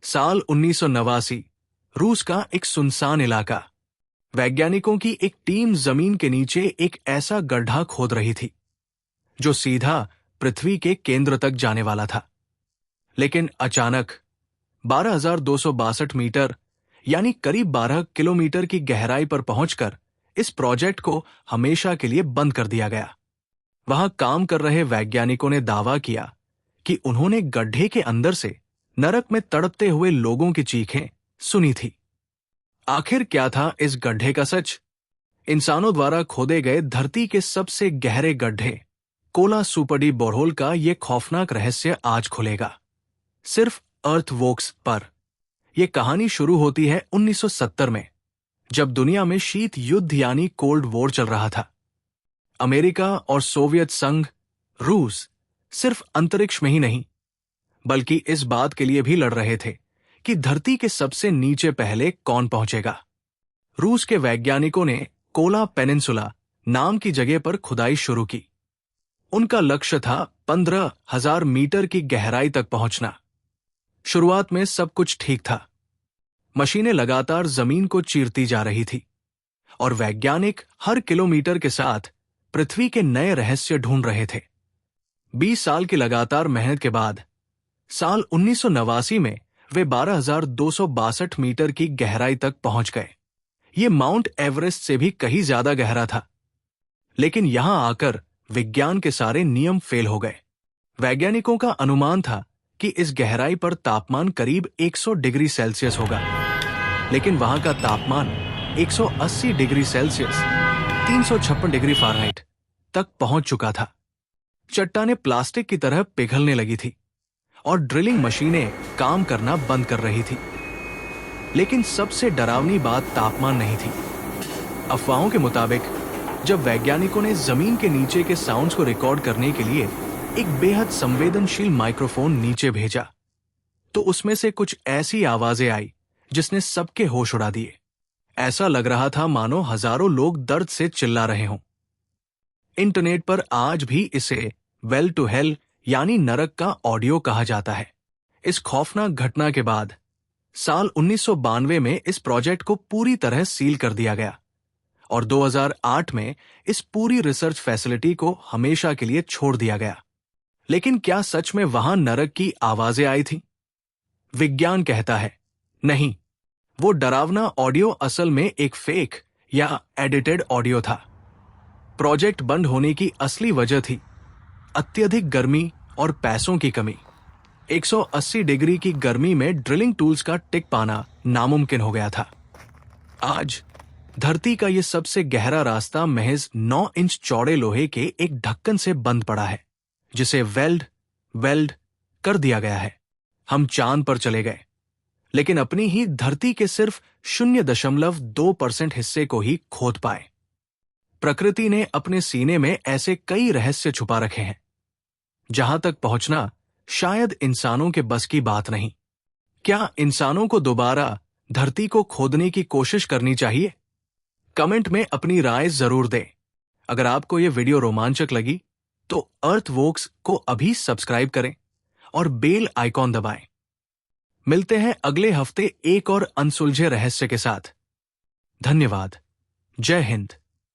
साल 1989, रूस का एक सुनसान इलाका। वैज्ञानिकों की एक टीम जमीन के नीचे एक ऐसा गड्ढा खोद रही थी जो सीधा पृथ्वी के केंद्र तक जाने वाला था। लेकिन अचानक 12,262 मीटर यानी करीब 12 किलोमीटर की गहराई पर पहुंचकर इस प्रोजेक्ट को हमेशा के लिए बंद कर दिया गया। वहां काम कर रहे वैज्ञानिकों ने दावा किया कि उन्होंने गड्ढे के अंदर से नरक में तड़पते हुए लोगों की चीखें सुनी थी। आखिर क्या था इस गड्ढे का सच? इंसानों द्वारा खोदे गए धरती के सबसे गहरे गड्ढे कोला सुपरडी बोरहोल का यह खौफनाक रहस्य आज खुलेगा, सिर्फ अर्थवॉक्स पर। यह कहानी शुरू होती है 1970 में, जब दुनिया में शीत युद्ध यानी कोल्ड वॉर चल रहा था। अमेरिका और सोवियत संघ, रूस सिर्फ अंतरिक्ष में ही नहीं बल्कि इस बात के लिए भी लड़ रहे थे कि धरती के सबसे नीचे पहले कौन पहुंचेगा। रूस के वैज्ञानिकों ने कोला पेनिनसुला नाम की जगह पर खुदाई शुरू की। उनका लक्ष्य था 15,000 मीटर की गहराई तक पहुंचना। शुरुआत में सब कुछ ठीक था। मशीनें लगातार जमीन को चीरती जा रही थी और वैज्ञानिक हर किलोमीटर के साथ पृथ्वी के नए रहस्य ढूंढ रहे थे। 20 साल की लगातार मेहनत के बाद साल 1989 में वे 12,262 मीटर की गहराई तक पहुंच गए। ये माउंट एवरेस्ट से भी कहीं ज्यादा गहरा था। लेकिन यहां आकर विज्ञान के सारे नियम फेल हो गए। वैज्ञानिकों का अनुमान था कि इस गहराई पर तापमान करीब 100 डिग्री सेल्सियस होगा, लेकिन वहां का तापमान 180 डिग्री सेल्सियस 356 डिग्री फ़ारेनहाइट तक पहुंच चुका था। चट्टानें प्लास्टिक की तरह पिघलने लगी थी और ड्रिलिंग मशीनें काम करना बंद कर रही थी। लेकिन सबसे डरावनी बात तापमान नहीं थी। अफवाहों के मुताबिक जब वैज्ञानिकों ने जमीन के नीचे के साउंड्स को रिकॉर्ड करने के लिए एक बेहद संवेदनशील माइक्रोफोन नीचे भेजा, तो उसमें से कुछ ऐसी आवाजें आई जिसने सबके होश उड़ा दिए। ऐसा लग रहा था मानो हजारों लोग दर्द से चिल्ला रहे हों। इंटरनेट पर आज भी इसे वेल टू हेल यानी नरक का ऑडियो कहा जाता है। इस खौफनाक घटना के बाद साल 1992 में इस प्रोजेक्ट को पूरी तरह सील कर दिया गया और 2008 में इस पूरी रिसर्च फैसिलिटी को हमेशा के लिए छोड़ दिया गया। लेकिन क्या सच में वहां नरक की आवाजें आई थीं? विज्ञान कहता है नहीं, वो डरावना ऑडियो असल में एक फेक या एडिटेड ऑडियो था। प्रोजेक्ट बंद होने की असली वजह थी अत्यधिक गर्मी और पैसों की कमी। 180 डिग्री की गर्मी में ड्रिलिंग टूल्स का टिक पाना नामुमकिन हो गया था। आज धरती का यह सबसे गहरा रास्ता महज 9 इंच चौड़े लोहे के एक ढक्कन से बंद पड़ा है, जिसे वेल्ड कर दिया गया है। हम चांद पर चले गए, लेकिन अपनी ही धरती के सिर्फ 0.2% हिस्से को ही खोद पाए। प्रकृति ने अपने सीने में ऐसे कई रहस्य छुपा रखे हैं जहां तक पहुंचना शायद इंसानों के बस की बात नहीं। क्या इंसानों को दोबारा धरती को खोदने की कोशिश करनी चाहिए? कमेंट में अपनी राय जरूर दें। अगर आपको यह वीडियो रोमांचक लगी तो अर्थवॉक्स को अभी सब्सक्राइब करें और बेल आइकॉन दबाएं। मिलते हैं अगले हफ्ते एक और अनसुलझे रहस्य के साथ। धन्यवाद। जय हिंद।